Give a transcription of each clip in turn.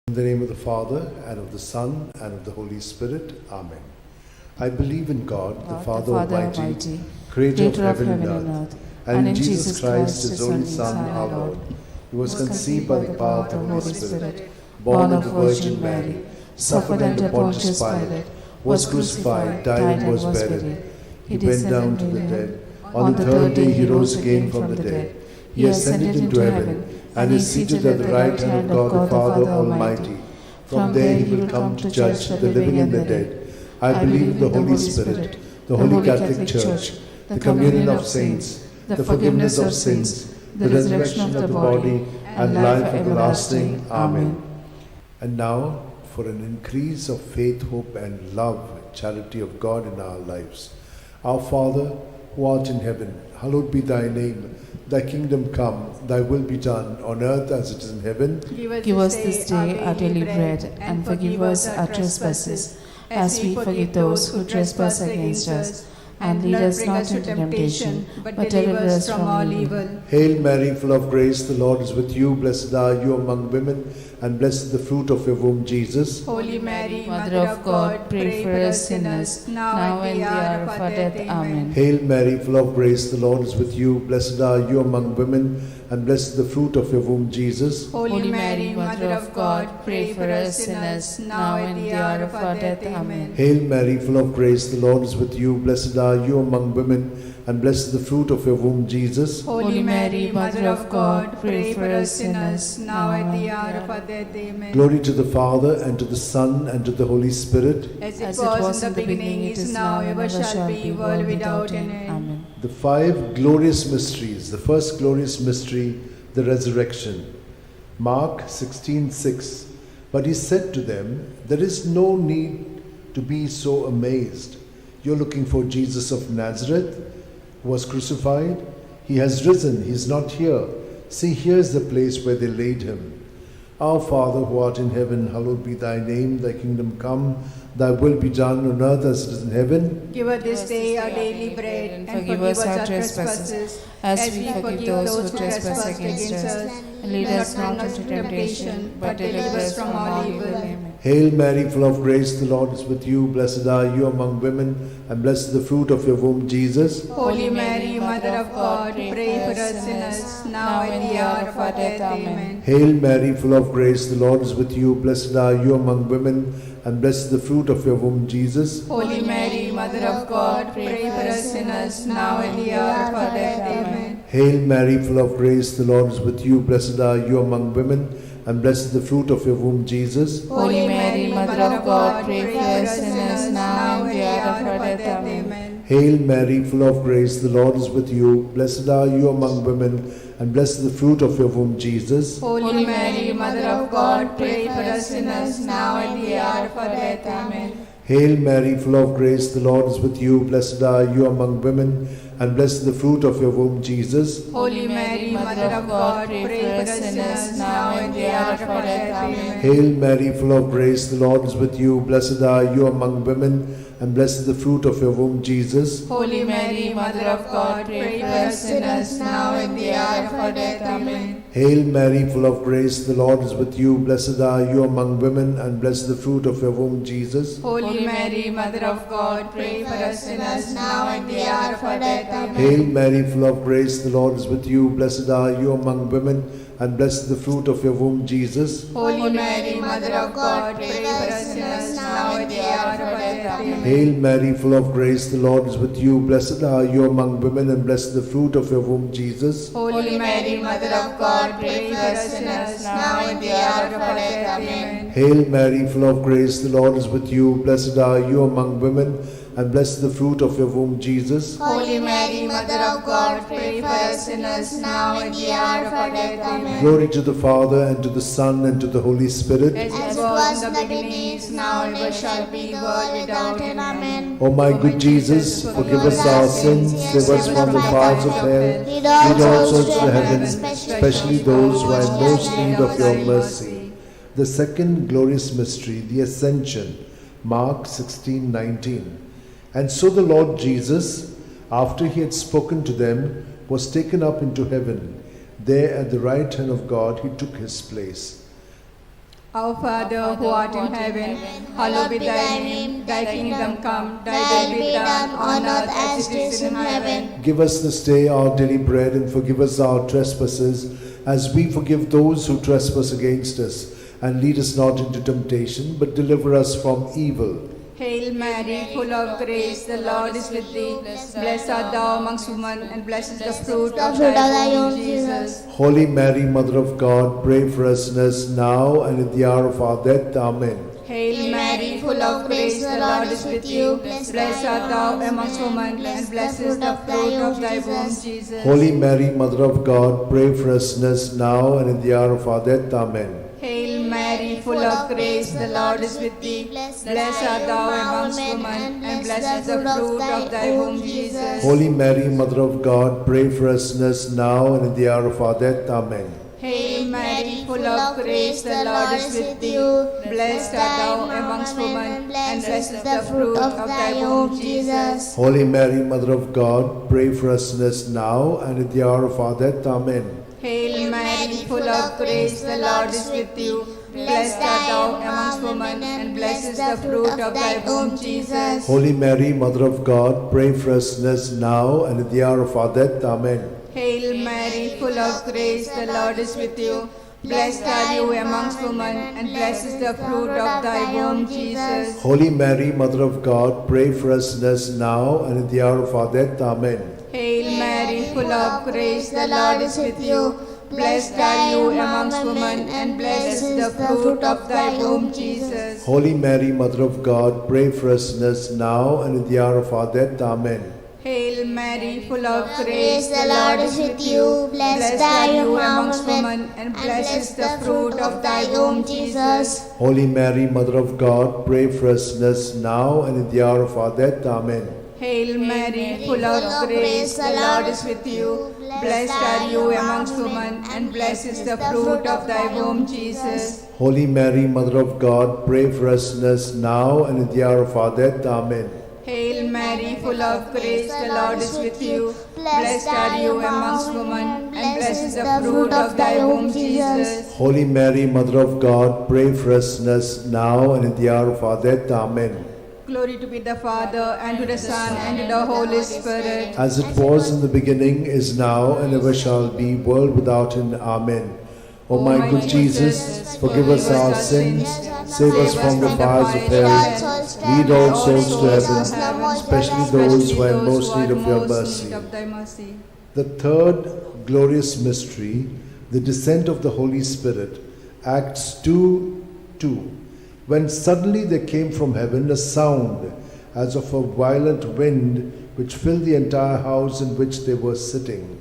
In the name of the Father, and of the Son, and of the Holy Spirit. Amen. I believe in God, the Father Almighty, creator of heaven and earth, and in Jesus Christ, his only Son, our Lord, who was conceived by the power of the Holy Spirit, born of the Virgin Mary, suffered under Pontius Pilate, was crucified, died, and was buried. He went down to the dead. On the third day he rose again from the dead. He ascended into heaven, and is seated at the right hand of God the Father Almighty. From there he will come to judge the living and the dead. I believe in the Holy Spirit, the Holy Catholic Church, the communion of saints, the forgiveness of sins, the resurrection of the body, and life everlasting. Amen. And now, for an increase of faith, hope, and love, charity of God in our lives. Our Father, who art in heaven, hallowed be thy name. Thy kingdom come, thy will be done, on earth as it is in heaven. Give us this day our daily bread, and forgive us our trespasses, as we forgive those who trespass against us. And lead us not into temptation, but deliver us from all evil. Hail Mary, full of grace, the Lord is with you. Blessed are you among women, and blessed is the fruit of your womb, Jesus. Holy Mary, Mother of God, pray for us sinners, now and the hour of our death. Amen. Hail Mary, full of grace, the Lord is with you. Blessed are you among women, and blessed is the fruit of your womb, Jesus. Holy Mary, Mother of God, pray for us sinners, now and the hour of our death. Amen. Hail Mary, full of grace, the Lord is with you. Blessed are you among women, and blessed is the fruit of your womb, Jesus. Holy Mary, Mother of God, pray for us sinners, now and the hour of our death. Amen. Glory to the Father, and to the Son, and to the Holy Spirit. As it was in the beginning, it is now, ever shall be, world without end. Amen. The five glorious mysteries. The first glorious mystery, the resurrection. Mark 16:6. But he said to them, there is no need to be so amazed. You're looking for Jesus of Nazareth, who was crucified. He has risen. He is not here. See, here's the place where they laid him. Our Father, who art in heaven, hallowed be thy name. Thy kingdom come, thy will be done on earth as it is in heaven. Give us this day our daily bread, and forgive us our trespasses, as we forgive those who trespass against us. And lead us not into temptation, but deliver us from all evil. Amen. Hail Mary, full of grace, the Lord is with you. Blessed are you among women, and blessed is the fruit of your womb, Jesus. Holy Mary, Mother of God, pray for us sinners, now and the hour of our death. Amen. Hail Mary, full of grace, the Lord is with you. Blessed are you among women, and blessed is the fruit of your womb, Jesus. Holy Mary, Mother of God, pray for us sinners, now and the hour of our death. Amen. Hail Mary, full of grace, the Lord is with you. Blessed are you among women, and blessed is the fruit of your womb, Jesus. Holy Mary, Mother of God, pray for us sinners, now and the hour of our death. Amen. Hail Mary, full of grace, the Lord is with you. Blessed are you among women, and blessed is the fruit of your womb, Jesus. Holy Mary, Mother of God, pray for us sinners, now and the hour of our death. Amen. Hail Mary, full of grace, the Lord is with you. Blessed are you among women, and blessed is the fruit of your womb, Jesus. Holy Mary, Mother of God, pray for us sinners, now and the hour of our death. Amen. Hail Mary, full of grace, the Lord is with you. Blessed are you among women, and blessed is the fruit of your womb, Jesus. Holy Mary, Mother of God, pray for us sinners, now and the hour of our death. Amen. Hail Mary, full of grace, the Lord is with you. Blessed are you among women, and blessed is the fruit of your womb, Jesus. Holy Mary, Mother of God, pray for us sinners, now and the hour of our death. Amen. Hail Mary, full of grace, the Lord is with you. Blessed are you among women, and blessed is the fruit of your womb, Jesus. Holy Mary, Mother of God, pray for us sinners, now and the hour of our death. Amen. Hail Mary, full of grace, the Lord is with you. Blessed are you among women, and blessed is the fruit of your womb, Jesus. Holy Mary, Mother of God, pray for us sinners, now and the hour of our death. Amen. Hail Mary, full of grace, the Lord is with you. Blessed are you among women, and blessed is the fruit of your womb, Jesus. Holy Mary, Mother of God, pray for us sinners, now and the hour of our death. Amen. Glory to the Father, and to the Son, and to the Holy Spirit. As it was in the beginning, is now, and ever shall be, world without end. Amen. O my good Jesus, forgive us our sins, save us from the fires of hell, lead all souls to heaven, especially those who are in most need of your mercy. The second glorious mystery, the Ascension. Mark 16:19. And so the Lord Jesus, after he had spoken to them, was taken up into heaven. There at the right hand of God he took his place. Our Father who art in heaven, hallowed be thy name. Thy kingdom come, thy will be done on earth as it is in heaven. Give us this day our daily bread, and forgive us our trespasses, as we forgive those who trespass against us. And lead us not into temptation, but deliver us from evil. Hail Mary, full of grace, the Lord is with thee. Blessed art thou amongst women, and blessed is the fruit of thy womb, Jesus. Holy Mary, Mother of God, pray for us sinners now and at the hour of our death. Amen. Hail Mary, full of grace, the Lord is with you. Blessed art thou amongst women, and blessed is the fruit of thy womb, Jesus. Holy Mary, Mother of God, pray for us sinners now and at the hour of our death. Amen. Hail Mary, full of grace, the Lord is with thee. Blessed art thou amongst women, and blessed is the fruit of thy womb, Jesus. Holy Mary, Mother of God, pray for us sinners now and at the hour of our death. Amen. Hail Mary, full of grace, the Lord is with thee. Blessed art thou amongst women, and blessed is the fruit of thy womb, Jesus. Holy Mary, Mother of God, pray for us sinners now and at the hour of our death. Amen. Hail Mary, full of grace, the Lord is with you. Blessed art thou amongst women, and blessed is the fruit of thy womb, Jesus. Holy Mary, Mother of God, pray for us sinners now and at the hour of our death. Amen. Hail Mary, full of grace, the Lord is with you. Blessed are you amongst women, and blessed is the fruit of thy womb, Jesus. Holy Mary, Mother of God, pray for us sinners now and at the hour of our death. Amen. Hail Mary, full of grace, the Lord is with you. Blessed are you amongst women, and blessed is the fruit of thy womb, Jesus. Holy Mary, Mother of God, pray for us sinners now and at the hour of our death. Amen. Hail Mary, full of grace, the Lord is with you. Blessed are you amongst women, and blessed is the fruit of thy womb, Jesus. Holy Mary, Mother of God, pray for us sinners now and at the hour of our death. Amen. Hail Mary, full of grace, the Lord is with you. Blessed are you amongst women, and blessed is the fruit of thy womb, Jesus. Holy Mary, Mother of God, pray for us sinners now and at the hour of our death. Amen. Hail Mary, full of grace, the Lord is with you. Blessed are you amongst women, and blessed is the fruit of thy womb, Jesus. Holy Mary, Mother of God, pray for us sinners now and at the hour of our death. Amen. Glory to be the Father, and to the Son, and to the Holy Spirit. As it was in the beginning, is now, and ever shall be, world without end. Amen. O my good Jesus, forgive us our sins, save us from the fires of hell, lead all souls to heaven, especially those who are in most need of your mercy. The third glorious mystery, the descent of the Holy Spirit, Acts 2:2. When suddenly there came from heaven a sound as of a violent wind, which filled the entire house in which they were sitting.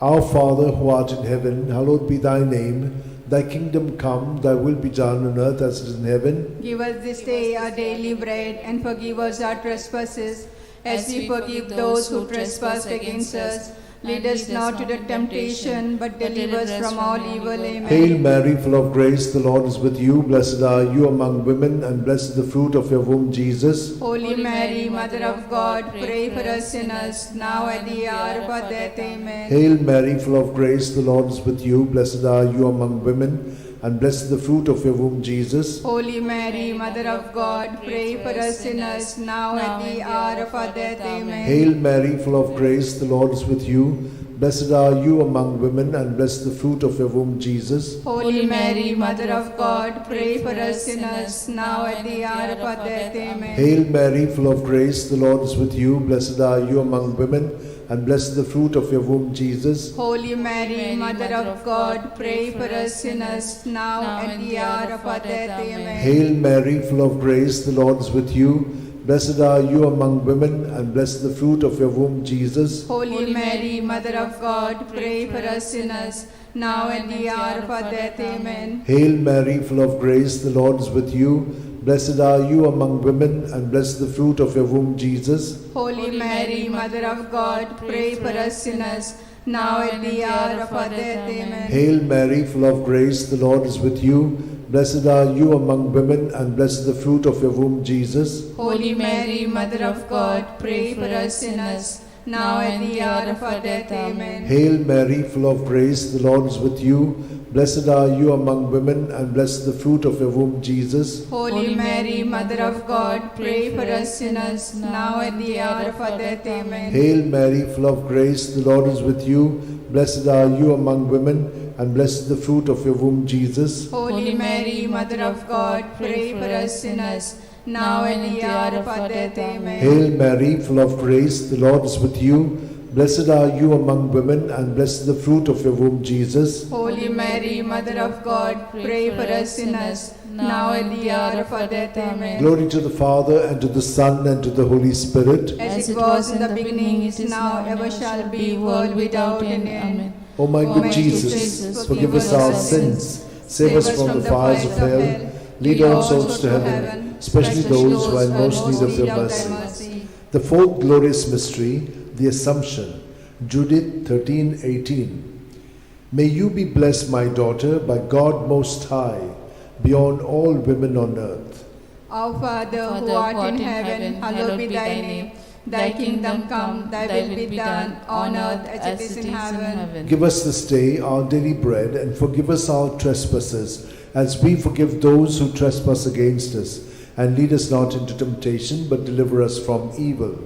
Our Father, who art in heaven, hallowed be thy name. Thy kingdom come, thy will be done on earth as it is in heaven. Give us this day our daily bread, and forgive us our trespasses, as we forgive those who trespass against us. Lead us not into temptation, but deliver us from all evil. Amen. Hail Mary, full of grace, the Lord is with you. Blessed are you among women, and blessed is the fruit of your womb, Jesus. Holy Mary, Mother of God, pray for us sinners, now at the hour of our death. Amen. Hail Mary, full of grace, the Lord is with you. Blessed are you among women, and blessed is the fruit of your womb, Jesus. Holy Mary, Mother of God, pray for us sinners, now at the hour of our death. Amen. Hail Mary, full of grace, the Lord is with you. Blessed are you among women, and blessed is the fruit of your womb, Jesus. Holy Mary, Mother of God, pray for us sinners, now at the hour of our death. Amen. Hail Mary, full of grace, the Lord is with you. Blessed are you among women, and blessed is the fruit of your womb, Jesus. Holy Mary, Mother of God, pray for us sinners, now at the hour of our death. Amen. Hail Mary, full of grace, the Lord is with you. Blessed are you among women, and blessed is the fruit of your womb, Jesus. Holy Mary, Mother of God, pray for us sinners, now at the hour of our death. Amen. Hail Mary, full of grace, the Lord is with you. Blessed are you among women, and blessed is the fruit of your womb, Jesus. Holy Mary, Mother of God, pray for us sinners, now at the hour of our death. Amen. Hail Mary, full of grace, the Lord is with you. Blessed are you among women, and blessed is the fruit of your womb, Jesus. Holy Mary, Mother of God, pray for us sinners, now at the hour of our death. Amen. Hail Mary, full of grace, the Lord is with you. Blessed are you among women, and blessed the fruit of your womb, Jesus. Holy Mary, Mother of God, pray for us sinners, now at the hour of our death. Amen. Hail Mary, full of grace, the Lord is with you. Blessed are you among women, and blessed the fruit of your womb, Jesus. Holy Mary, Mother of God, pray for us sinners, now at the hour of our death. Amen. Hail Mary, full of grace, the Lord is with you. Blessed are you among women, and blessed the fruit of your womb, Jesus. Holy Mary, Mother of God, pray for us sinners, now at the hour of our death. Amen. Glory to the Father, and to the Son, and to the Holy Spirit. As it was in the beginning, is now, ever shall be, world without end. Amen. O my good Jesus, forgive us our sins, save us from the fires of hell, lead all souls to heaven, especially those who are in most need of your mercy. The fourth glorious mystery, the Assumption. Judith 13:18. May you be blessed, my daughter, by God Most High, beyond all women on earth. Our Father, who art in heaven, hallowed be thy name. Thy kingdom come, thy will be done, on earth as it is in heaven. Give us this day our daily bread, and forgive us our trespasses, as we forgive those who trespass against us. And lead us not into temptation, but deliver us from evil.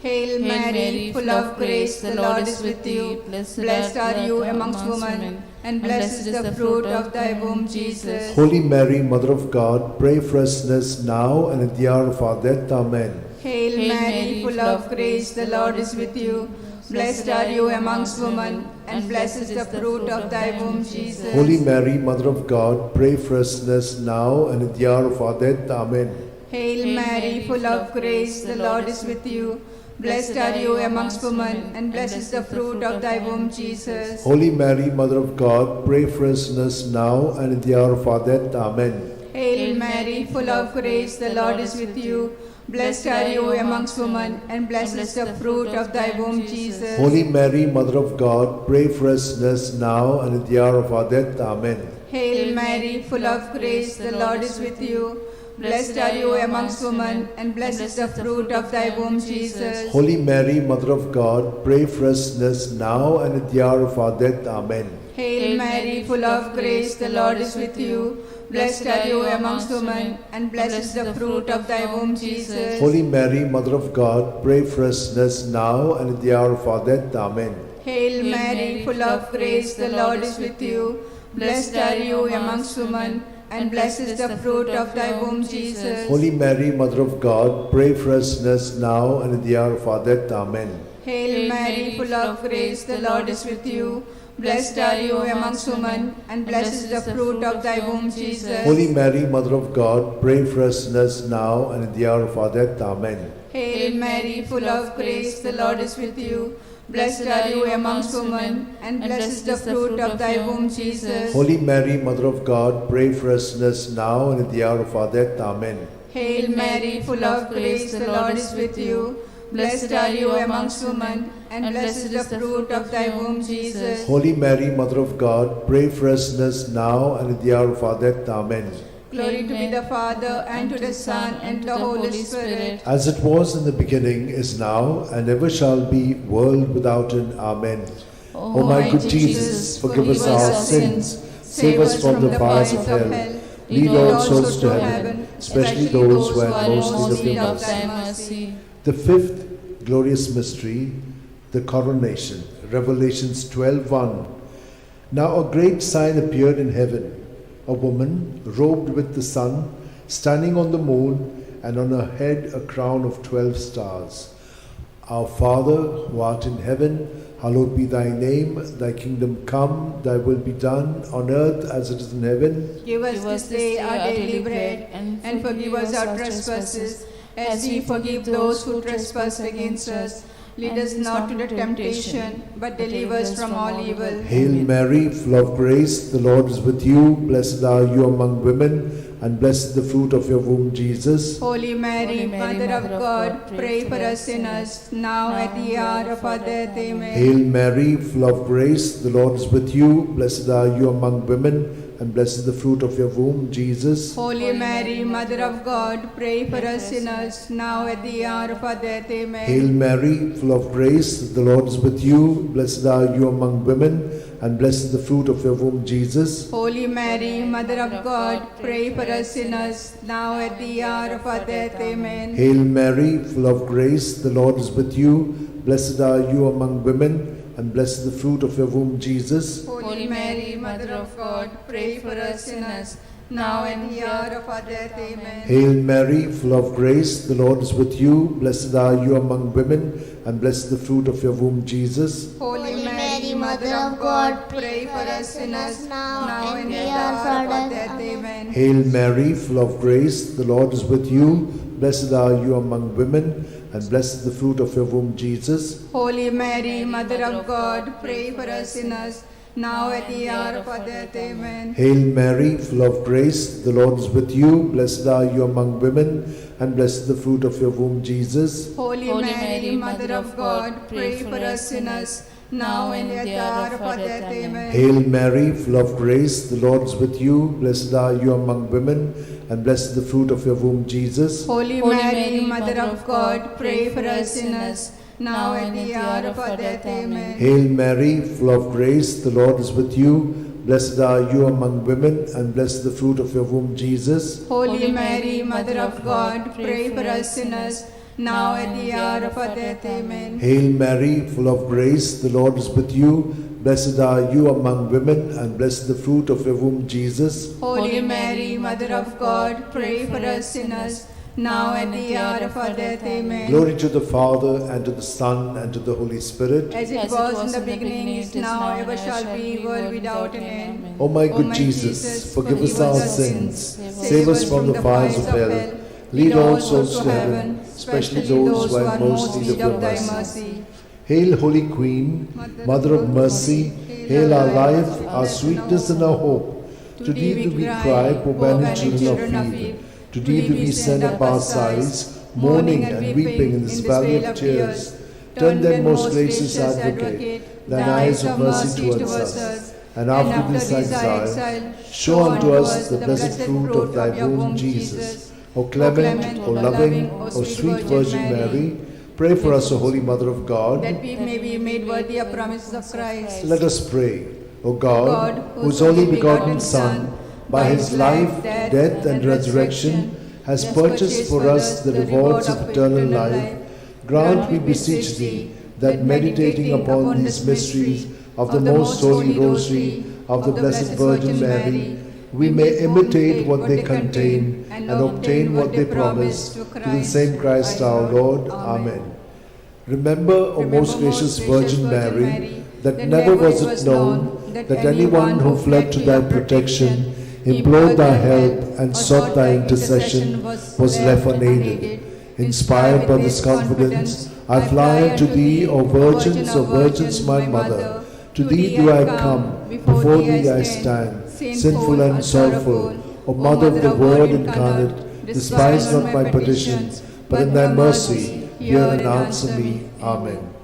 Hail Mary, full of grace, the Lord is with you. Blessed are you amongst women, and blessed is the fruit of thy womb, Jesus. Holy Mary, Mother of God, pray for us sinners now and at the hour of our death. Amen. Hail Mary, full of grace, the Lord is with you. Blessed are you amongst women, and blessed is the fruit of thy womb, Jesus. Holy Mary, Mother of God, pray for us sinners now and at the hour of our death. Amen. Hail Mary, full of grace, the Lord is with you. Blessed are you amongst women, and blessed is the fruit of thy womb, Jesus. Holy Mary, Mother of God, pray for us sinners now and at the hour of our death. Amen. Hail Mary, full of grace, the Lord is with you. Blessed are you amongst women, and blessed is the fruit of thy womb, Jesus. Holy Mary, Mother of God, pray for us sinners now and at the hour of our death. Amen. Hail Mary, full of grace, the Lord is with you. Blessed are you amongst women, and blessed is the fruit of thy womb, Jesus. Holy Mary, Mother of God, pray for us sinners now and at the hour of our death. Amen. Hail Mary, full of grace, the Lord is with you. Blessed are you amongst women, and blessed is the fruit of thy womb, Jesus. Holy Mary, Mother of God, pray for us sinners now and at the hour of our death. Amen. Hail Mary, full of grace, the Lord is with you. Blessed are you amongst women, and blessed is the fruit of thy womb, Jesus. Holy Mary, Mother of God, pray for us sinners now and at the hour of our death. Amen. Hail Mary, full of grace, the Lord is with you. Blessed are you amongst women, and blessed is the fruit of thy womb, Jesus. Holy Mary, Mother of God, pray for us sinners now and at the hour of our death. Amen. Hail Mary, full of grace, the Lord is with you. Blessed are you amongst women, and blessed is the fruit of thy womb, Jesus. Holy Mary, Mother of God, pray for us sinners now and at the hour of our death. Amen. Hail Mary, full of grace, the Lord is with you. Blessed are you amongst women, and blessed is the fruit of thy womb, Jesus. Holy Mary, Mother of God, pray for us sinners now and at the hour of our death. Amen. Glory to be the Father, and to the Son, and to the Holy Spirit. As it was in the beginning, is now, and ever shall be, world without end. Amen. O my good Jesus, forgive us our sins, save us from the fires of hell, lead all souls to heaven, especially those who are in most need of your mercy. The fifth glorious mystery, the coronation. Revelations 12:1. Now a great sign appeared in heaven, a woman robed with the sun, standing on the moon, and on her head a crown of 12 stars. Our Father, who art in heaven, hallowed be thy name. Thy kingdom come, thy will be done, on earth as it is in heaven. Give us this day our daily bread, and forgive us our trespasses, as we forgive those who trespass against us. Lead us not into temptation, but deliver us from all evil. Hail Mary, full of grace, the Lord is with you. Blessed are you among women, and blessed the fruit of your womb, Jesus. Holy Mary, Mother of God, pray for us sinners, now at the hour of our death. Amen. Hail Mary, full of grace, the Lord is with you. Blessed are you among women, and blessed is the fruit of your womb, Jesus. Holy Mary, Mother of God, pray for us sinners, now at the hour of our death. Amen. Hail Mary, full of grace, the Lord is with you. Blessed are you among women, and blessed is the fruit of your womb, Jesus. Holy Mary, Mother of God, pray for us sinners, now at the hour of our death. Amen. Hail Mary, full of grace, the Lord is with you. Blessed are you among women, and blessed is the fruit of your womb, Jesus. Holy Mary, Mother of God, pray for us sinners, now and the hour of our death. Amen. Hail Mary, full of grace, the Lord is with you. Blessed are you among women, and blessed is the fruit of your womb, Jesus. Holy Mary, Mother of God, pray for us sinners, now and at the hour of our death. Amen. Hail Mary, full of grace, the Lord is with you. Blessed are you among women, and blessed is the fruit of your womb, Jesus. Holy Mary, Mother of God, pray for us sinners, now at the hour of our death. Amen. Hail Mary, full of grace, the Lord is with you. Blessed are you among women, and blessed is the fruit of your womb, Jesus. Holy Mary, Mother of God, pray for us sinners, now and at the hour of our death. Amen. Hail Mary, full of grace, the Lord is with you. Blessed are you among women, and blessed is the fruit of your womb, Jesus. Holy Mary, Mother of God, pray for us sinners, now at the hour of our death. Amen. Hail Mary, full of grace, the Lord is with you. Blessed are you among women, and blessed is the fruit of your womb, Jesus. Holy Mary, Mother of God, pray for us sinners, now at the hour of our death. Amen. Hail Mary, full of grace, the Lord is with you. Blessed are you among women, and blessed is the fruit of your womb, Jesus. Holy Mary, Mother of God, pray for us sinners, now at the hour of our death. Amen. Glory to the Father, and to the Son, and to the Holy Spirit. As it was in the beginning, is now, ever shall be, world without an end. O my O good my Jesus, forgive us our sins, save us from the fires of hell, lead all souls to heaven, especially those who are most in need of thy mercy. Hail, Holy Queen, Mother of mercy, hail our life, our sweetness, and our hope. To thee do we cry, poor banished children of Eve. To thee do we send up our sighs, mourning and weeping in this valley of tears. Turn then, most gracious Advocate, thine eyes of mercy towards us, and after this exile, show unto us the blessed fruit of thy womb, Jesus. O clement, O loving, O sweet Virgin Mary, pray for us, O Holy Mother of God, that we may be made worthy of promises of Christ. Let us pray. O God, whose only begotten Son, by his life, death, and resurrection, has purchased for us the rewards of eternal life, grant, we beseech thee, that meditating upon these mysteries of the most holy rosary of the Blessed Virgin Mary, we may imitate what they contain and obtain what they promise, through the same Christ our Lord. Amen. Remember, O most gracious Virgin Mary, that never was it known that anyone who fled to thy protection, implored thy help, and sought thy intercession was left unaided. Inspired by this confidence, I fly unto thee, O Virgins, O Virgins, my Mother. To thee do I come, before thee I stand, sinful and sorrowful. O Mother of the Word incarnate, despise not my petitions, but in thy mercy hear and answer me. Amen.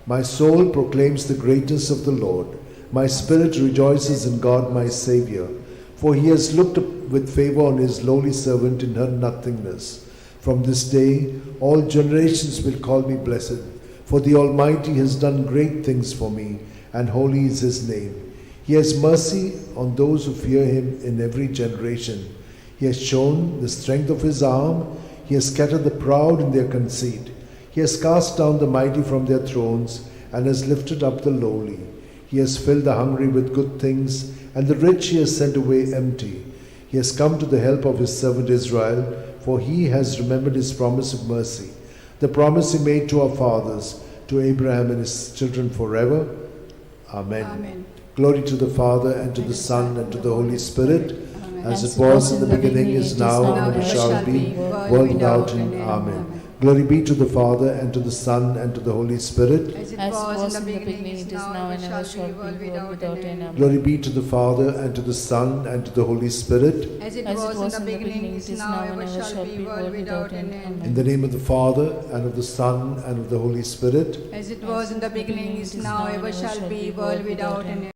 My soul proclaims the greatness of the Lord. My spirit rejoices in God my Saviour, for he has looked with favor on his lowly servant in her nothingness. From this day all generations will call me blessed, for the Almighty has done great things for me, and holy is his name. He has mercy on those who fear him in every generation. He has shown the strength of his arm. He has scattered the proud in their conceit. He has cast down the mighty from their thrones, and has lifted up the lowly. He has filled the hungry with good things, and the rich he has sent away empty. He has come to the help of his servant Israel, for he has remembered his promise of mercy, the promise he made to our fathers, to Abraham and his children forever. Amen. Amen. Glory to the Father, and to the Son, and to the Holy Spirit, as it was in the beginning, is now, and ever shall be, world without end. Amen. Glory be to the Father, and to the Son, and to the Holy Spirit. As it As was in the beginning, it is now, and ever shall be, world without end. Amen. Glory be to the Father, and to the Son, and to the Holy Spirit. As it was in the beginning, it is now, and ever shall be, world without end. In Amen. the name of the Father, and of the Son, and of the Holy Spirit. As it was in the beginning, is now, ever shall be, world without end.